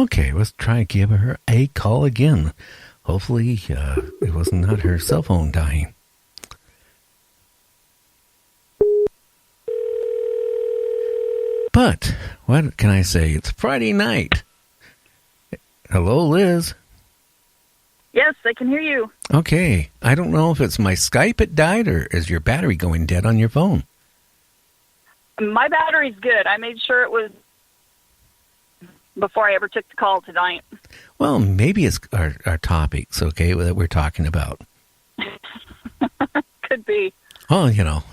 Okay, let's try and give her a call again. Hopefully, it was not her cell phone dying. But what can I say? It's Friday night. Hello, Liz. Yes, I can hear you. Okay. I don't know if it's my Skype it died or is your battery going dead on your phone? My battery's good. I made sure it was before I ever took the call tonight. Well, maybe it's our topics, okay, that we're talking about. Could be. Oh, you know,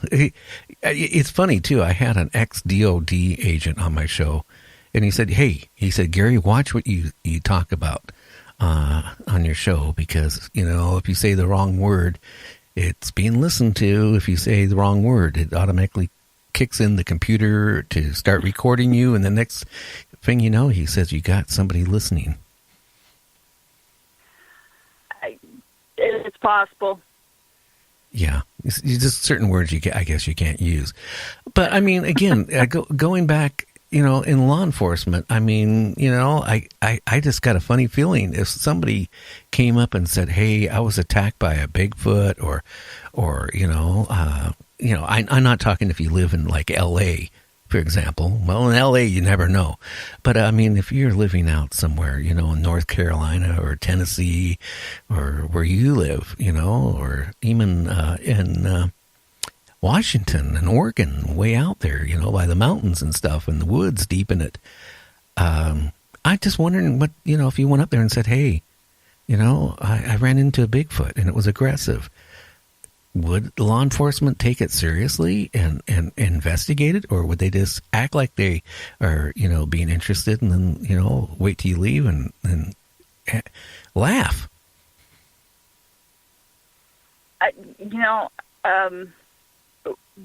it's funny, too. I had an ex-DOD agent on my show, and he said, Gary, watch what you talk about on your show, because, you know, if you say the wrong word, it's being listened to. If you say the wrong word, it automatically kicks in the computer to start recording you, and the next thing you know, he says you got somebody listening. It's possible. Yeah, it's just certain words I guess you can't use. But I mean, again, going back, you know, in law enforcement, I mean, you know, I just got a funny feeling if somebody came up and said, "Hey, I was attacked by a Bigfoot," or you know, I'm not talking if you live in like L.A., for example. Well, in L.A. you never know, but I mean, if you're living out somewhere, you know, in North Carolina or Tennessee, or where you live, you know, or even in Washington and Oregon, way out there, you know, by the mountains and stuff, and the woods deep in it. I'm just wondering what, you know, if you went up there and said, "Hey, you know, I ran into a Bigfoot and it was aggressive." Would law enforcement take it seriously and investigate it, or would they just act like they are, you know, being interested and then, you know, wait till you leave and laugh?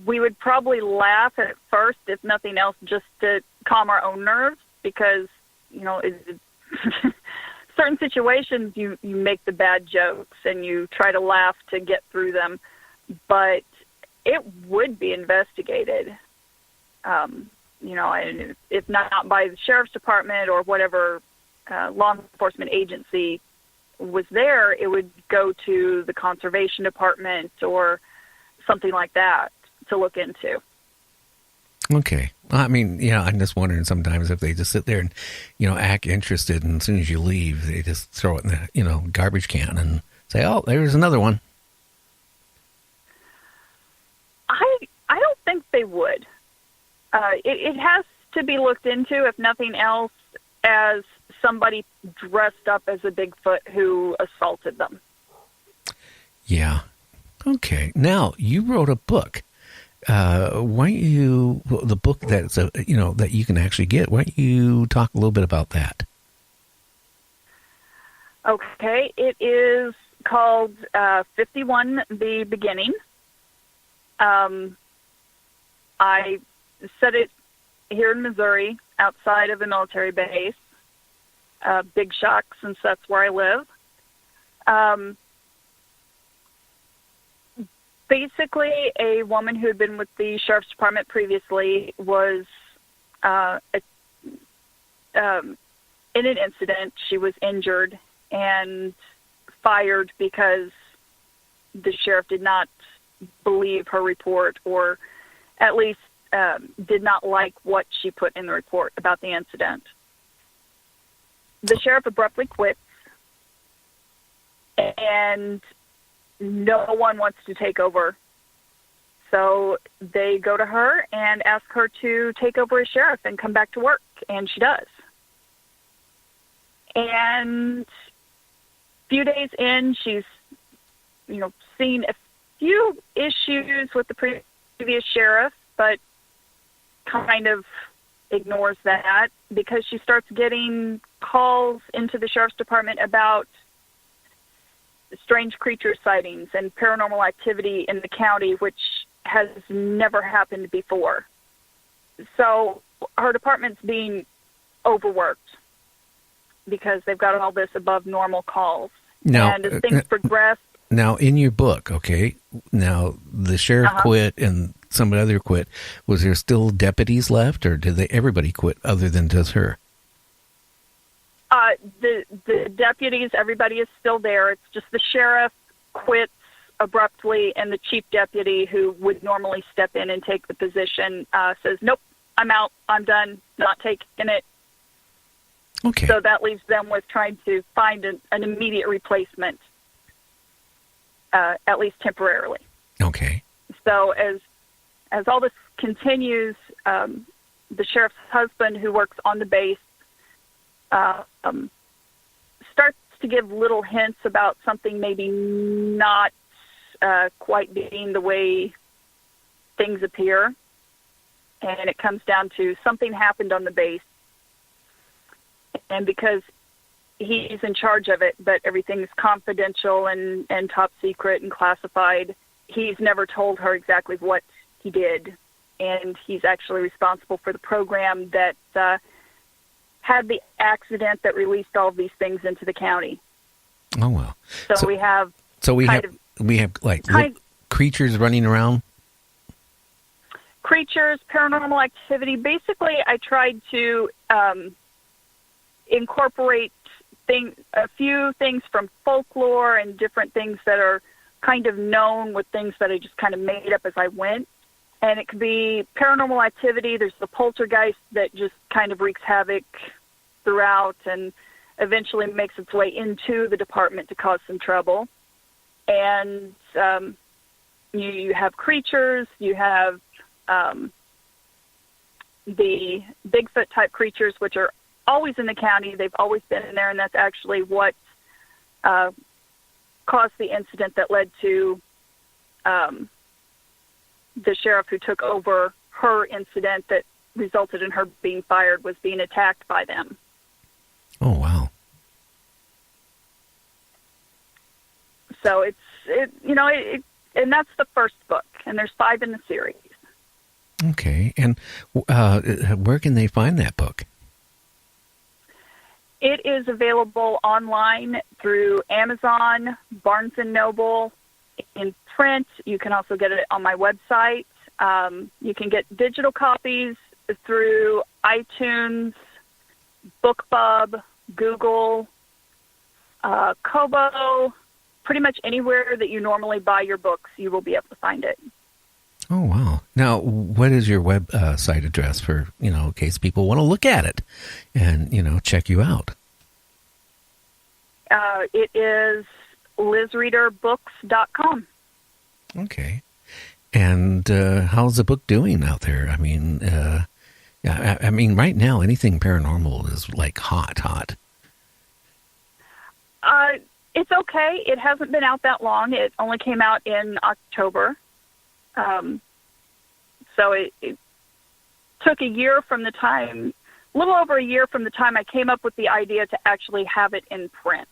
We would probably laugh at first, if nothing else, just to calm our own nerves, because, you know, certain situations you make the bad jokes and you try to laugh to get through them, but it would be investigated. You know, and if not by the sheriff's department or whatever law enforcement agency was there, it would go to the conservation department or something like that to look into. Okay. I mean, you know, I'm just wondering sometimes if they just sit there and, you know, act interested, and as soon as you leave, they just throw it in the, you know, garbage can and say, "Oh, there's another one." I don't think they would. It has to be looked into, if nothing else, as somebody dressed up as a Bigfoot who assaulted them. Yeah. Okay. Now, you wrote a book. Why don't you, the book that's, you know, that you can actually get, why don't you talk a little bit about that? Okay. It is called 51 The Beginning. I set it here in Missouri, outside of a military base, Big Shock, since that's where I live. Basically, a woman who had been with the sheriff's department previously was in an incident. She was injured and fired because the sheriff did not believe her report, or at least did not like what she put in the report about the incident. The sheriff abruptly quits, and no one wants to take over. So they go to her and ask her to take over as sheriff and come back to work, and she does. And a few days in, she's, you know, seen a few issues with the previous sheriff, but kind of ignores that because she starts getting calls into the sheriff's department about strange creature sightings and paranormal activity in the county, which has never happened before. So her department's being overworked because they've got all this above normal calls. Now, and as things progress... Now, in your book, okay, now the sheriff quit and somebody other quit. Was there still deputies left, or did everybody quit other than just her? The deputies, everybody is still there. It's just the sheriff quits abruptly, and the chief deputy, who would normally step in and take the position, says, "Nope, I'm out. I'm done. Not taking it." Okay. So that leaves them with trying to find an immediate replacement, at least temporarily. Okay. So as all this continues, the sheriff's husband, who works on the base, starts to give little hints about something maybe not quite being the way things appear. And it comes down to something happened on the base. And because he's in charge of it, but everything's confidential and top secret and classified, he's never told her exactly what he did. And he's actually responsible for the program that had the accident that released all of these things into the county. Oh, wow. So we have like creatures running around? Creatures, paranormal activity. Basically, I tried to incorporate a few things from folklore and different things that are kind of known with things that I just kind of made up as I went. And it could be paranormal activity. There's the poltergeist that just kind of wreaks havoc throughout and eventually makes its way into the department to cause some trouble. And you have creatures, you have the Bigfoot type creatures, which are always in the county. They've always been in there, and that's actually what caused the incident that led to the sheriff who took over her incident that resulted in her being fired, was being attacked by them. Oh, wow. So and that's the first book, and there's 5 in the series. Okay. And where can they find that book? It is available online through Amazon, Barnes & Noble, in print. You can also get it on my website. You can get digital copies through iTunes, BookBub, Google, Kobo. Pretty much anywhere that you normally buy your books, you will be able to find it. Oh, wow. Now, what is your website address for, in case people want to look at it and, check you out? It is lizreaderbooks.com. Okay. And how's the book doing out there? I mean, right now, anything paranormal is like hot. It's okay. It hasn't been out that long. It only came out in October. So it took a year from the time, a little over a year from the time I came up with the idea to actually have it in print.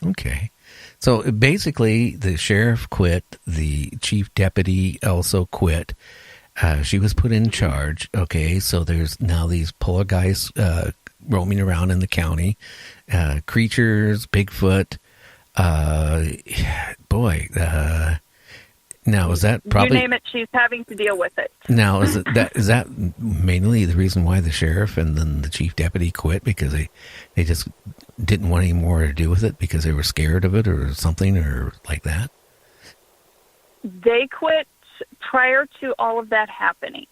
Okay. So basically, the sheriff quit. The chief deputy also quit. She was put in charge. Okay. So there's now these poltergeists roaming around in the county. Creatures, Bigfoot. Now, is that probably... You name it, she's having to deal with it. Now, is that mainly the reason why the sheriff and then the chief deputy quit? Because they just didn't want any more to do with it because they were scared of it or something or like that? They quit prior to all of that happening.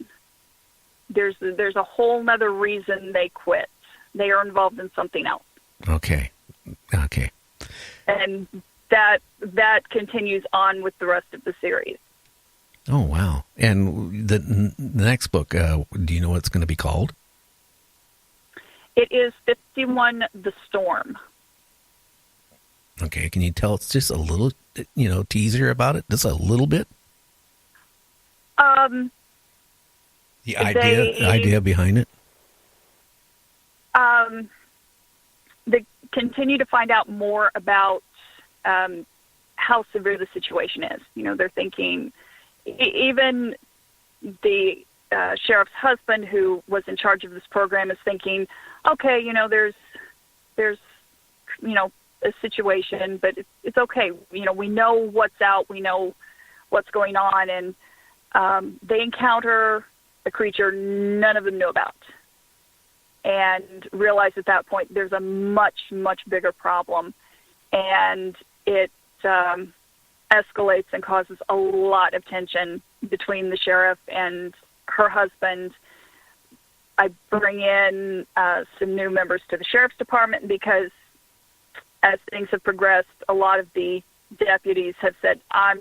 There's a whole nother reason they quit. They are involved in something else. Okay. And that continues on with the rest of the series. Oh, wow. And the next book, do you know what it's going to be called? It is 51 The Storm. Okay. Can you tell us just a little, teaser about it? Just a little bit? The idea behind it? They continue to find out more about how severe the situation is. They're thinking, even the sheriff's husband, who was in charge of this program, is thinking, okay, there's a situation, but it's okay. We know what's out, we know what's going on, and they encounter a creature none of them know about. and realized at that point there's a much, much bigger problem. And it escalates and causes a lot of tension between the sheriff and her husband. I bring in some new members to the sheriff's department because as things have progressed, a lot of the deputies have said, I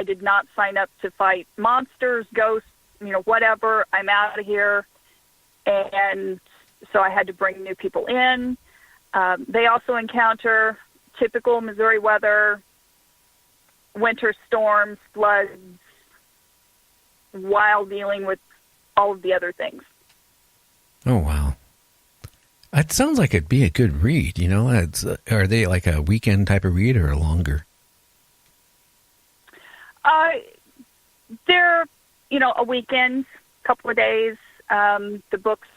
did not sign up to fight monsters, ghosts, whatever. I'm out of here. And so I had to bring new people in. They also encounter typical Missouri weather, winter storms, floods, while dealing with all of the other things. Oh, wow. It sounds like it'd be a good read, are they like a weekend type of read or a longer? They're, a weekend, couple of days. The books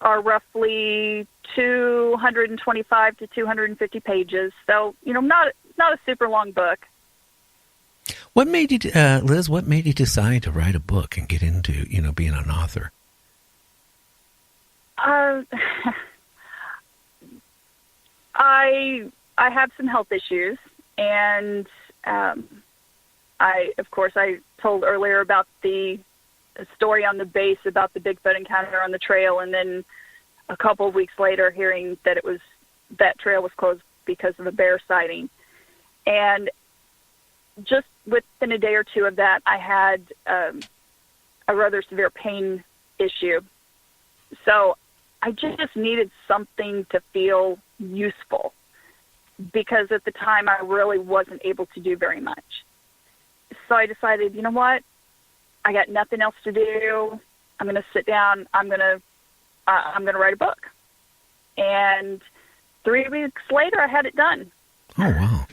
are roughly 225 to 250 pages. So, not a super long book. What made you, Liz, what made you decide to write a book and get into, being an author? I have some health issues, and I told earlier about the story on the base about the Bigfoot encounter on the trail, and then a couple of weeks later hearing that that trail was closed because of a bear sighting. And just within a day or two of that, I had a rather severe pain issue. So I just needed something to feel useful, because at the time I really wasn't able to do very much. So I decided, you know what? I got nothing else to do. I'm going to sit down. I'm going to write a book. And 3 weeks later, I had it done. Oh, wow.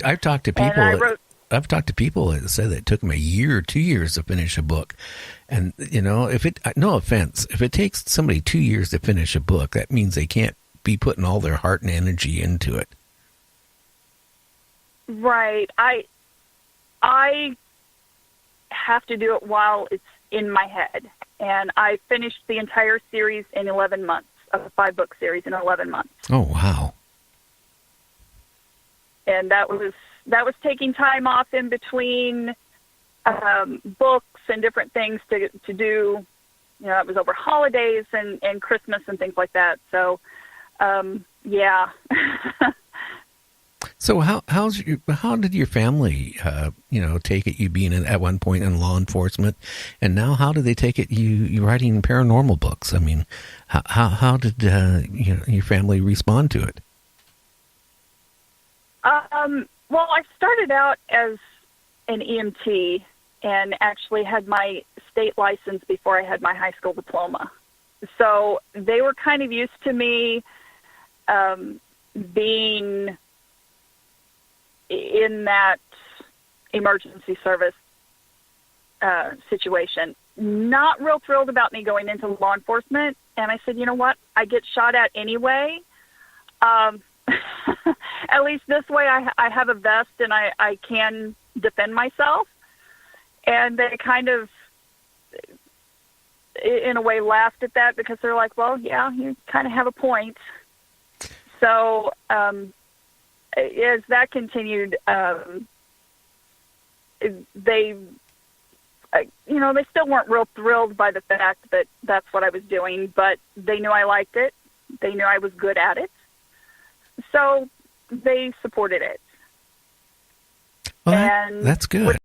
I've talked to people. I've talked to people that said that it took them a year or 2 years to finish a book. And, no offense, if it takes somebody 2 years to finish a book, that means they can't be putting all their heart and energy into it. Right. I have to do it while it's in my head. And I finished the entire series in 11 months, a 5-book series in 11 months. Oh, wow. And that was taking time off in between books and different things to do. It was over holidays and Christmas and things like that. So, yeah. So how did your family, take it, you being at one point in law enforcement, and now how do they take it, you writing paranormal books? I mean, how did your family respond to it? Well, I started out as an EMT and actually had my state license before I had my high school diploma. So they were kind of used to me being in that emergency service situation. Not real thrilled about me going into law enforcement. And I said, you know what? I get shot at anyway. At least this way I have a vest and I can defend myself. And they kind of, in a way, laughed at that because they're like, well, yeah, you kind of have a point. So as that continued, they still weren't real thrilled by the fact that that's what I was doing, but they knew I liked it. They knew I was good at it. So they supported it. Well, that's good.